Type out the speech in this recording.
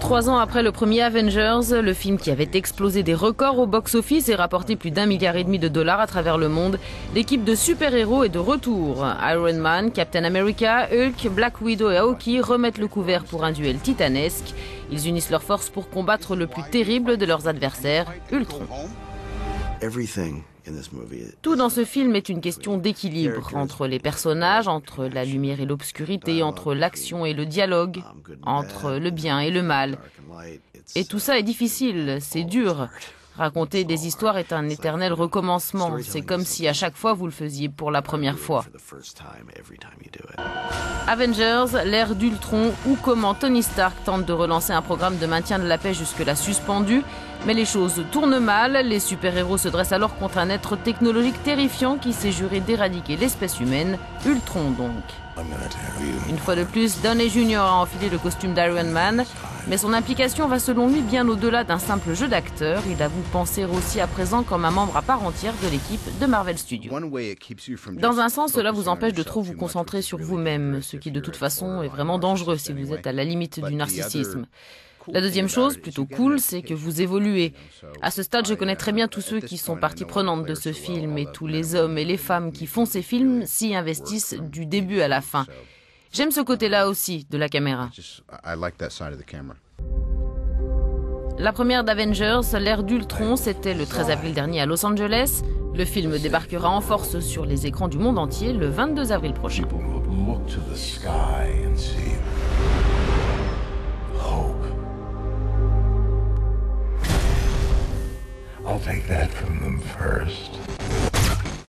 3 ans après le premier Avengers, le film qui avait explosé des records au box-office et rapporté plus d'1,5 milliard de dollars à travers le monde, l'équipe de super-héros est de retour. Iron Man, Captain America, Hulk, Black Widow et Hawkeye remettent le couvert pour un duel titanesque. Ils unissent leurs forces pour combattre le plus terrible de leurs adversaires, Ultron. Tout dans ce film est une question d'équilibre entre les personnages, entre la lumière et l'obscurité, entre l'action et le dialogue, entre le bien et le mal. Et tout ça est difficile, c'est dur. Raconter des histoires est un éternel recommencement. C'est comme si à chaque fois vous le faisiez pour la première fois. Avengers, l'ère d'Ultron, ou comment Tony Stark tente de relancer un programme de maintien de la paix jusque-là suspendu. Mais les choses tournent mal, les super-héros se dressent alors contre un être technologique terrifiant qui s'est juré d'éradiquer l'espèce humaine, Ultron donc. Une fois de plus, Downey Jr. a enfilé le costume d'Iron Man, mais son implication va selon lui bien au-delà d'un simple jeu d'acteur. Il avoue penser aussi à présent comme un membre à part entière de l'équipe de Marvel Studios. Dans un sens, cela vous empêche de trop vous concentrer sur vous-même, ce qui de toute façon est vraiment dangereux si vous êtes à la limite du narcissisme. La deuxième chose, plutôt cool, c'est que vous évoluez. À ce stade, je connais très bien tous ceux qui sont partie prenante de ce film et tous les hommes et les femmes qui font ces films s'y investissent du début à la fin. J'aime ce côté-là aussi de la caméra. La première d'Avengers, l'ère d'Ultron, c'était le 13 avril dernier à Los Angeles. Le film débarquera en force sur les écrans du monde entier le 22 avril prochain. I'll take that from them first.